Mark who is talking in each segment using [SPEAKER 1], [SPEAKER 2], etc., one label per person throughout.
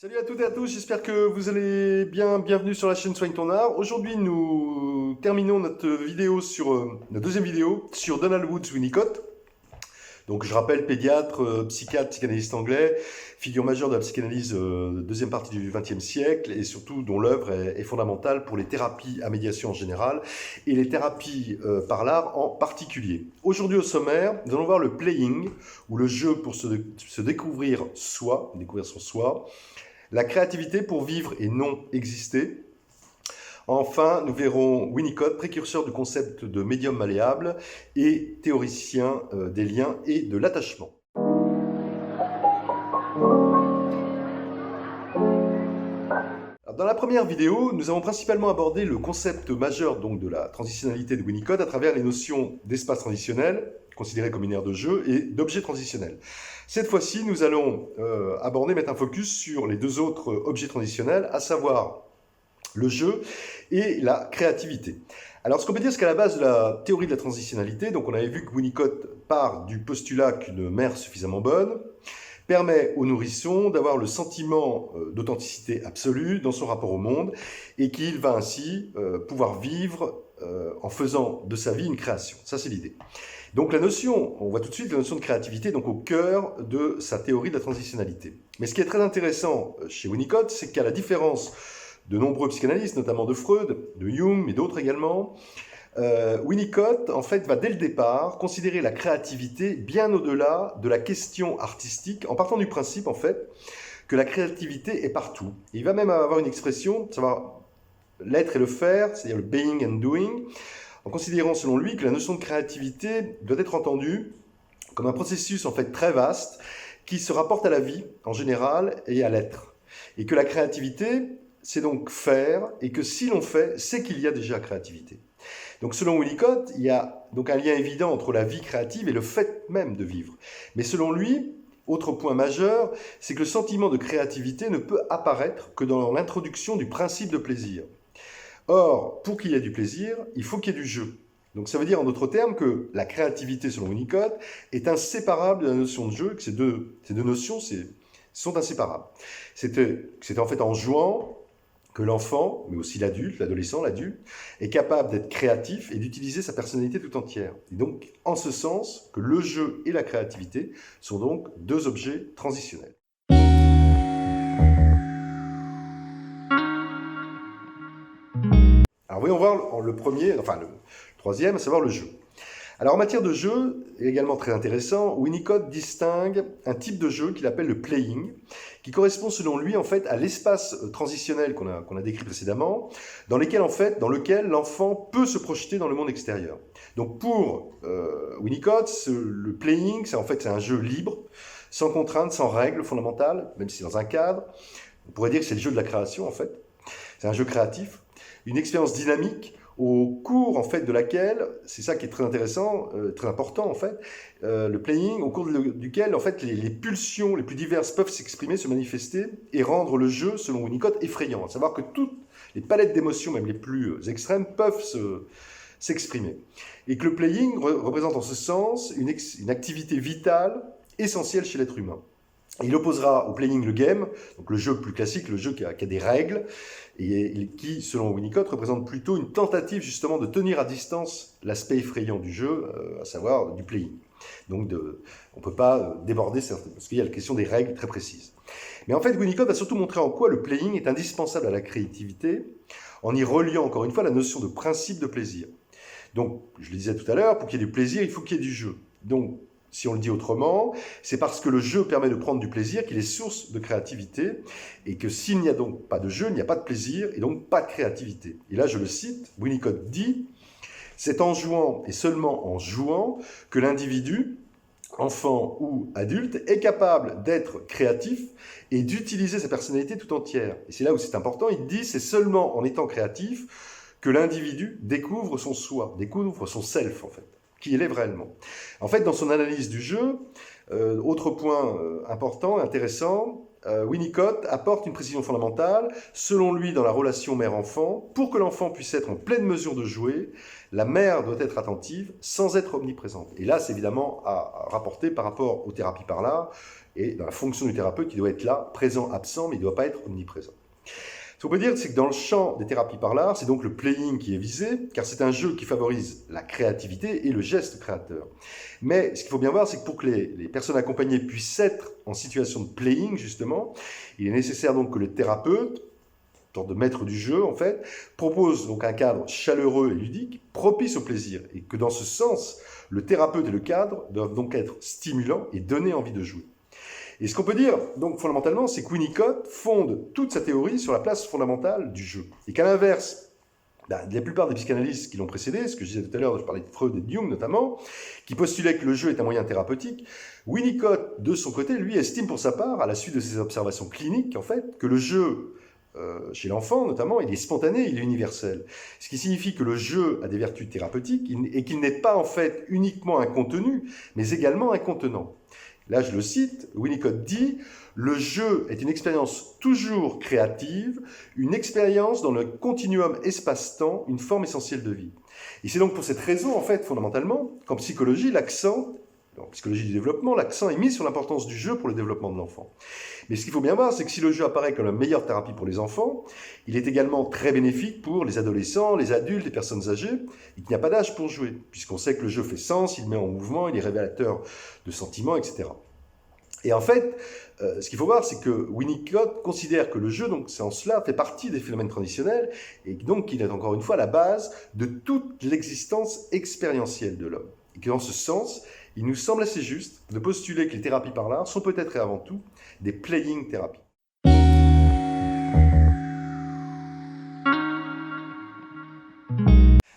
[SPEAKER 1] Salut à toutes et à tous, j'espère que vous allez bien. Bienvenue sur la chaîne Soigne ton art. Aujourd'hui, nous terminons notre deuxième vidéo sur Donald Woods Winnicott. Donc, je rappelle, pédiatre, psychiatre, psychanalyste anglais, figure majeure de la psychanalyse deuxième partie du XXe siècle et surtout dont l'œuvre est fondamentale pour les thérapies à médiation en général et les thérapies par l'art en particulier. Aujourd'hui au sommaire, nous allons voir le playing ou le jeu pour se découvrir soi, découvrir son soi, la créativité pour vivre et non exister. Enfin, nous verrons Winnicott, précurseur du concept de médium malléable et théoricien des liens et de l'attachement. Dans la première vidéo, nous avons principalement abordé le concept majeur donc, de la transitionnalité de Winnicott à travers les notions d'espace transitionnel, considéré comme une aire de jeu, et d'objet transitionnel. Cette fois-ci, nous allons mettre un focus sur les deux autres objets transitionnels, à savoir le jeu et la créativité. Alors, ce qu'on peut dire, c'est qu'à la base de la théorie de la transitionnalité, donc on avait vu que Winnicott part du postulat qu'une mère suffisamment bonne permet au nourrisson d'avoir le sentiment d'authenticité absolue dans son rapport au monde et qu'il va ainsi pouvoir vivre en faisant de sa vie une création. Ça, c'est l'idée. Donc la notion, on voit tout de suite la notion de créativité donc au cœur de sa théorie de la transitionnalité. Mais ce qui est très intéressant chez Winnicott, c'est qu'à la différence de nombreux psychanalystes, notamment de Freud, de Jung, mais d'autres également, Winnicott, en fait, va dès le départ considérer la créativité bien au-delà de la question artistique, en partant du principe, en fait, que la créativité est partout. Et il va même avoir une expression, savoir l'être et le faire, c'est-à-dire le being and doing, en considérant, selon lui, que la notion de créativité doit être entendue comme un processus, en fait, très vaste, qui se rapporte à la vie, en général, et à l'être. Et que la créativité, c'est donc faire, et que si l'on fait, c'est qu'il y a déjà créativité. Donc selon Winnicott, il y a donc un lien évident entre la vie créative et le fait même de vivre. Mais selon lui, autre point majeur, c'est que le sentiment de créativité ne peut apparaître que dans l'introduction du principe de plaisir. Or, pour qu'il y ait du plaisir, il faut qu'il y ait du jeu. Donc ça veut dire en d'autres termes que la créativité, selon Winnicott, est inséparable de la notion de jeu, que ces deux notions sont inséparables. C'était en fait en jouant que l'enfant, mais aussi l'adulte, l'adolescent, l'adulte, est capable d'être créatif et d'utiliser sa personnalité tout entière. Et donc, en ce sens, que le jeu et la créativité sont donc deux objets transitionnels. Alors, voyons voir le troisième, à savoir le jeu. Alors en matière de jeu, également très intéressant, Winnicott distingue un type de jeu qu'il appelle le playing, qui correspond selon lui en fait à l'espace transitionnel qu'on a décrit précédemment, dans lequel l'enfant peut se projeter dans le monde extérieur. Donc pour Winnicott, le playing, c'est un jeu libre, sans contrainte, sans règles fondamentales, même si c'est dans un cadre. On pourrait dire que c'est le jeu de la création en fait. C'est un jeu créatif, une expérience dynamique au cours en fait de laquelle, c'est ça qui est très intéressant, très important en fait, le playing, au cours duquel en fait les pulsions les plus diverses peuvent s'exprimer, se manifester et rendre le jeu, selon Winnicott, effrayant. À savoir que toutes les palettes d'émotions, même les plus extrêmes, peuvent s'exprimer. Et que le playing représente en ce sens une activité vitale, essentielle chez l'être humain. Il opposera au playing le game, donc le jeu plus classique, le jeu qui a des règles, et qui, selon Winnicott, représente plutôt une tentative justement de tenir à distance l'aspect effrayant du jeu, à savoir du playing. Donc on ne peut pas déborder, parce qu'il y a la question des règles très précises. Mais en fait, Winnicott va surtout montrer en quoi le playing est indispensable à la créativité, en y reliant encore une fois la notion de principe de plaisir. Donc, je le disais tout à l'heure, pour qu'il y ait du plaisir, il faut qu'il y ait du jeu. Donc, si on le dit autrement, c'est parce que le jeu permet de prendre du plaisir qu'il est source de créativité, et que s'il n'y a donc pas de jeu, il n'y a pas de plaisir, et donc pas de créativité. Et là, je le cite, Winnicott dit « C'est en jouant, et seulement en jouant, que l'individu, enfant ou adulte, est capable d'être créatif et d'utiliser sa personnalité tout entière. » Et c'est là où c'est important, il dit « C'est seulement en étant créatif que l'individu découvre son soi, découvre son self, en fait. » Qui il est réellement. En fait, dans son analyse du jeu, autre point important, intéressant, Winnicott apporte une précision fondamentale. Selon lui, dans la relation mère-enfant, pour que l'enfant puisse être en pleine mesure de jouer, la mère doit être attentive sans être omniprésente. Et là, c'est évidemment à rapporter par rapport aux thérapies par l'art, Et dans la fonction du thérapeute, il doit être là, présent, absent, mais il ne doit pas être omniprésent. Ce qu'on peut dire, c'est que dans le champ des thérapies par l'art, c'est donc le playing qui est visé, car c'est un jeu qui favorise la créativité et le geste créateur. Mais ce qu'il faut bien voir, c'est que pour que les personnes accompagnées puissent être en situation de playing, justement, il est nécessaire donc que le thérapeute, sorte de maître du jeu en fait, propose donc un cadre chaleureux et ludique, propice au plaisir, et que dans ce sens, le thérapeute et le cadre doivent donc être stimulants et donner envie de jouer. Et ce qu'on peut dire, donc fondamentalement, c'est que Winnicott fonde toute sa théorie sur la place fondamentale du jeu. Et qu'à l'inverse, la plupart des psychanalystes qui l'ont précédé, ce que je disais tout à l'heure, je parlais de Freud et de Jung notamment, qui postulaient que le jeu est un moyen thérapeutique, Winnicott, de son côté, lui, estime pour sa part, à la suite de ses observations cliniques, en fait, que le jeu, chez l'enfant notamment, il est spontané, il est universel. Ce qui signifie que le jeu a des vertus thérapeutiques et qu'il n'est pas en fait uniquement un contenu, mais également un contenant. Là, je le cite, Winnicott dit « Le jeu est une expérience toujours créative, une expérience dans le continuum espace-temps, une forme essentielle de vie. » Et c'est donc pour cette raison, en fait, fondamentalement, qu'en psychologie, en psychologie du développement, l'accent est mis sur l'importance du jeu pour le développement de l'enfant. Mais ce qu'il faut bien voir, c'est que si le jeu apparaît comme la meilleure thérapie pour les enfants, il est également très bénéfique pour les adolescents, les adultes, les personnes âgées, et qu'il n'y a pas d'âge pour jouer, puisqu'on sait que le jeu fait sens, il met en mouvement, il est révélateur de sentiments, etc. Et en fait, ce qu'il faut voir, c'est que Winnicott considère que le jeu, donc c'est en cela, fait partie des phénomènes transitionnels, et donc qu'il est encore une fois la base de toute l'existence expérientielle de l'homme. Et que dans ce sens, il nous semble assez juste de postuler que les thérapies par l'art sont peut-être et avant tout des playing thérapies.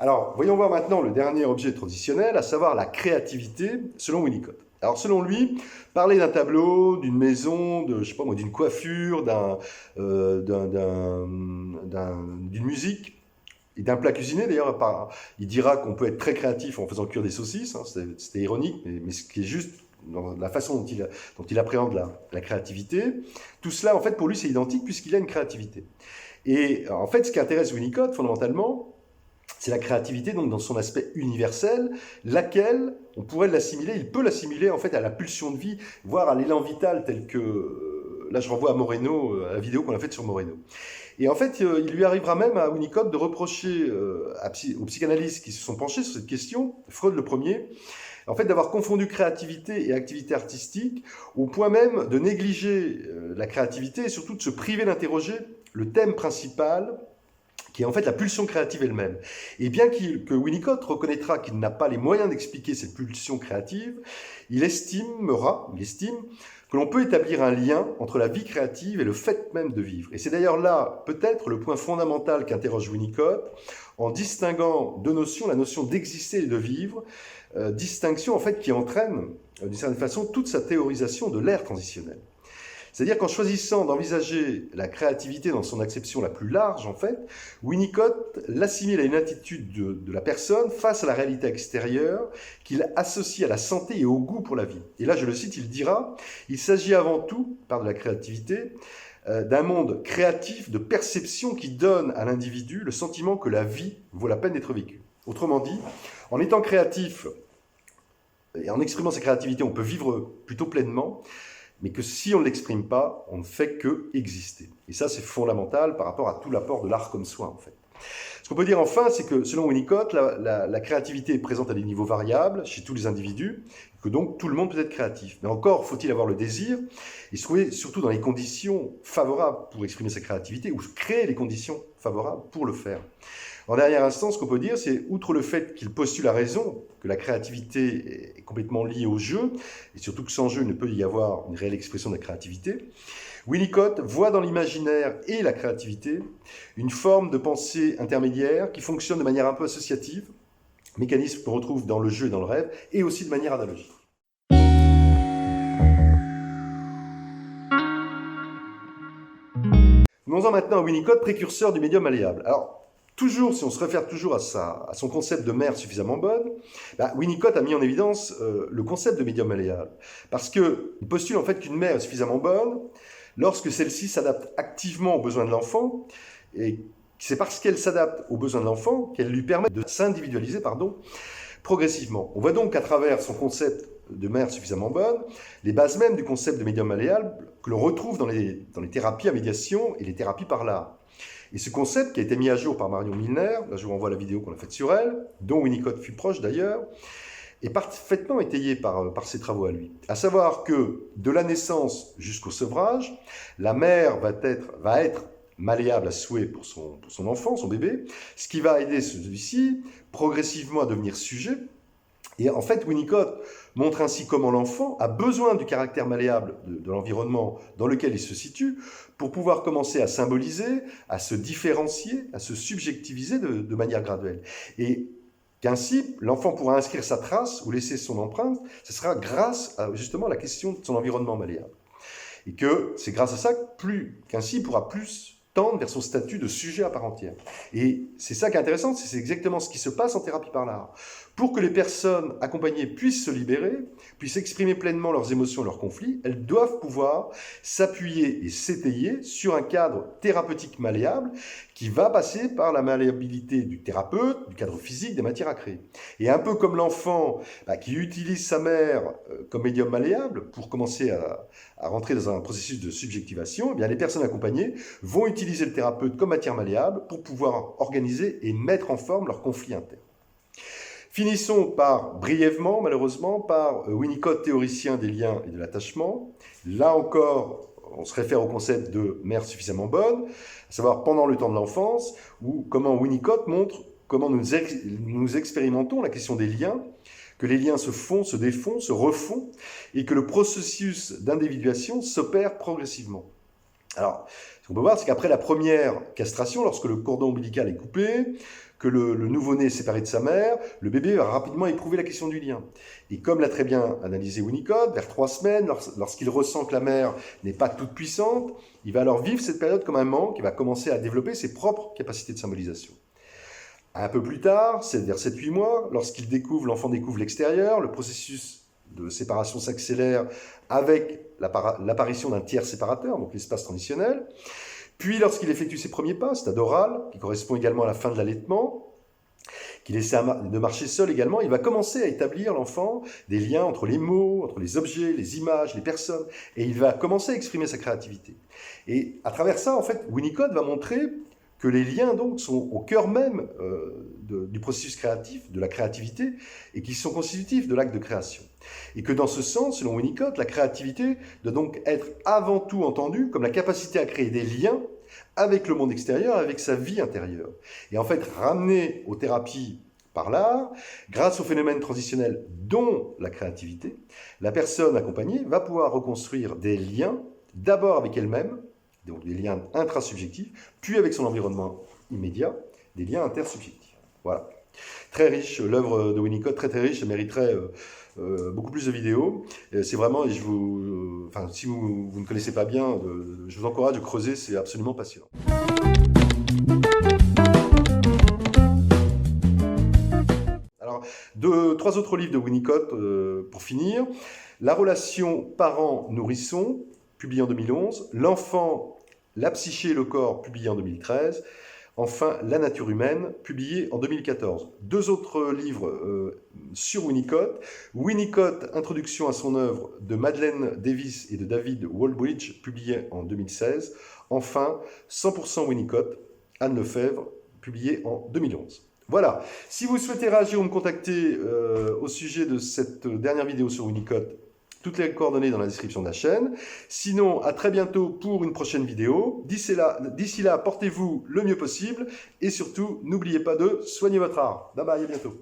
[SPEAKER 1] Alors, voyons voir maintenant le dernier objet transitionnel, à savoir la créativité, selon Winnicott. Alors, selon lui, parler d'un tableau, d'une maison, je sais pas moi, d'une coiffure, d'une musique, et d'un plat cuisiné, d'ailleurs, il dira qu'on peut être très créatif en faisant cuire des saucisses, hein, c'était ironique, mais ce qui est juste dans la façon dont il appréhende la créativité, tout cela, en fait, pour lui, c'est identique puisqu'il a une créativité. Et en fait, ce qui intéresse Winnicott, fondamentalement, c'est la créativité donc dans son aspect universel, laquelle on pourrait l'assimiler, il peut l'assimiler en fait à la pulsion de vie, voire à l'élan vital tel que, là je renvoie à Moreno, à la vidéo qu'on a faite sur Moreno. Et en fait, il lui arrivera même à Winnicott de reprocher aux psychanalystes qui se sont penchés sur cette question, Freud le premier, en fait d'avoir confondu créativité et activité artistique, au point même de négliger la créativité et surtout de se priver d'interroger le thème principal, qui est en fait la pulsion créative elle-même. Et bien que Winnicott reconnaîtra qu'il n'a pas les moyens d'expliquer cette pulsion créative, il estime que l'on peut établir un lien entre la vie créative et le fait même de vivre. Et c'est d'ailleurs là, peut-être, le point fondamental qu'interroge Winnicott, en distinguant deux notions, la notion d'exister et de vivre, distinction en fait qui entraîne, d'une certaine façon, toute sa théorisation de l'ère transitionnelle. C'est-à-dire qu'en choisissant d'envisager la créativité dans son acception la plus large, en fait, Winnicott l'assimile à une attitude de la personne face à la réalité extérieure qu'il associe à la santé et au goût pour la vie. Et là, je le cite, il dira « Il s'agit avant tout, par de la créativité, d'un monde créatif de perception qui donne à l'individu le sentiment que la vie vaut la peine d'être vécue. » Autrement dit, en étant créatif et en exprimant sa créativité, on peut vivre plutôt pleinement, mais que si on ne l'exprime pas, on ne fait que exister. Et ça, c'est fondamental par rapport à tout l'apport de l'art comme soi, en fait. Ce qu'on peut dire enfin, c'est que selon Winnicott, la créativité est présente à des niveaux variables chez tous les individus, que donc tout le monde peut être créatif. Mais encore faut-il avoir le désir et se trouver surtout dans les conditions favorables pour exprimer sa créativité ou créer les conditions favorables pour le faire. En dernière instance, ce qu'on peut dire, c'est, outre le fait qu'il postule à raison que la créativité est complètement liée au jeu, et surtout que sans jeu, il ne peut y avoir une réelle expression de la créativité, Winnicott voit dans l'imaginaire et la créativité une forme de pensée intermédiaire qui fonctionne de manière un peu associative, mécanisme qu'on retrouve dans le jeu et dans le rêve, et aussi de manière analogique. Venons-en maintenant à Winnicott, précurseur du médium malléable. Alors, toujours, si on se réfère toujours à son concept de mère suffisamment bonne, Winnicott a mis en évidence le concept de médium malléable. Parce qu'il postule en fait qu'une mère est suffisamment bonne lorsque celle-ci s'adapte activement aux besoins de l'enfant, et c'est parce qu'elle s'adapte aux besoins de l'enfant qu'elle lui permet de s'individualiser progressivement. On voit donc à travers son concept de mère suffisamment bonne, les bases mêmes du concept de médium malléable que l'on retrouve dans les thérapies à médiation et les thérapies par l'art. Et ce concept qui a été mis à jour par Marion Milner, là je vous renvoie à la vidéo qu'on a faite sur elle, dont Winnicott fut proche d'ailleurs, est parfaitement étayé par ses travaux à lui. À savoir que de la naissance jusqu'au sevrage, la mère va être malléable à souhait pour son enfant, son bébé, ce qui va aider celui-ci progressivement à devenir sujet. Et en fait, Winnicott montre ainsi comment l'enfant a besoin du caractère malléable de l'environnement dans lequel il se situe pour pouvoir commencer à symboliser, à se différencier, à se subjectiviser de manière graduelle. Et qu'ainsi, l'enfant pourra inscrire sa trace ou laisser son empreinte, ce sera grâce à justement la question de son environnement malléable. Et que c'est grâce à ça qu'ainsi il pourra plus tendre vers son statut de sujet à part entière. Et c'est ça qui est intéressant, c'est exactement ce qui se passe en thérapie par l'art. Pour que les personnes accompagnées puissent se libérer, puissent exprimer pleinement leurs émotions, leurs conflits, elles doivent pouvoir s'appuyer et s'étayer sur un cadre thérapeutique malléable qui va passer par la malléabilité du thérapeute, du cadre physique, des matières à créer. Et un peu comme l'enfant qui utilise sa mère comme médium malléable pour commencer à rentrer dans un processus de subjectivation, eh bien les personnes accompagnées vont utiliser le thérapeute comme matière malléable pour pouvoir organiser et mettre en forme leurs conflits internes. Finissons brièvement, malheureusement, par Winnicott, théoricien des liens et de l'attachement. Là encore, on se réfère au concept de mère suffisamment bonne, à savoir pendant le temps de l'enfance, ou comment Winnicott montre comment nous expérimentons la question des liens, que les liens se font, se défont, se refont, et que le processus d'individuation s'opère progressivement. Alors, ce qu'on peut voir, c'est qu'après la première castration, lorsque le cordon ombilical est coupé, que le nouveau-né est séparé de sa mère, le bébé va rapidement éprouver la question du lien. Et comme l'a très bien analysé Winnicott, vers 3 semaines, lorsqu'il ressent que la mère n'est pas toute puissante, il va alors vivre cette période comme un manque et va commencer à développer ses propres capacités de symbolisation. Un peu plus tard, c'est vers 7-8 mois, l'enfant découvre l'extérieur, le processus de séparation s'accélère avec l'apparition d'un tiers séparateur, donc l'espace transitionnel. Puis, lorsqu'il effectue ses premiers pas, stade oral, qui correspond également à la fin de l'allaitement, qu'il essaie de marcher seul également, il va commencer à établir, l'enfant, des liens entre les mots, entre les objets, les images, les personnes, et il va commencer à exprimer sa créativité. Et à travers ça, en fait, Winnicott va montrer que les liens, donc, sont au cœur même du processus créatif, de la créativité, et qui sont constitutifs de l'acte de création. Et que dans ce sens, selon Winnicott, la créativité doit donc être avant tout entendue comme la capacité à créer des liens avec le monde extérieur, avec sa vie intérieure. Et en fait, ramener aux thérapies par l'art, grâce au phénomène transitionnel dont la créativité, la personne accompagnée va pouvoir reconstruire des liens, d'abord avec elle-même, donc des liens intrasubjectifs, puis avec son environnement immédiat, des liens intersubjectifs. Voilà. Très riche, l'œuvre de Winnicott, très très riche, elle mériterait beaucoup plus de vidéos. C'est vraiment, si vous ne connaissez pas bien, je vous encourage de creuser, c'est absolument passionnant. Alors, 3 autres livres de Winnicott, pour finir. La relation parent-nourrisson, publié en 2011. L'enfant, la psyché et le corps, publié en 2013. Enfin, La nature humaine, publié en 2014. 2 autres livres sur Winnicott. Winnicott, introduction à son œuvre, de Madeleine Davis et de David Wallbridge, publié en 2016. Enfin, 100% Winnicott, Anne Lefebvre, publié en 2011. Voilà. Si vous souhaitez réagir ou me contacter au sujet de cette dernière vidéo sur Winnicott, toutes les coordonnées dans la description de la chaîne. Sinon, à très bientôt pour une prochaine vidéo. D'ici là, portez-vous le mieux possible et surtout, n'oubliez pas de soigner votre art. Bye bye, à bientôt.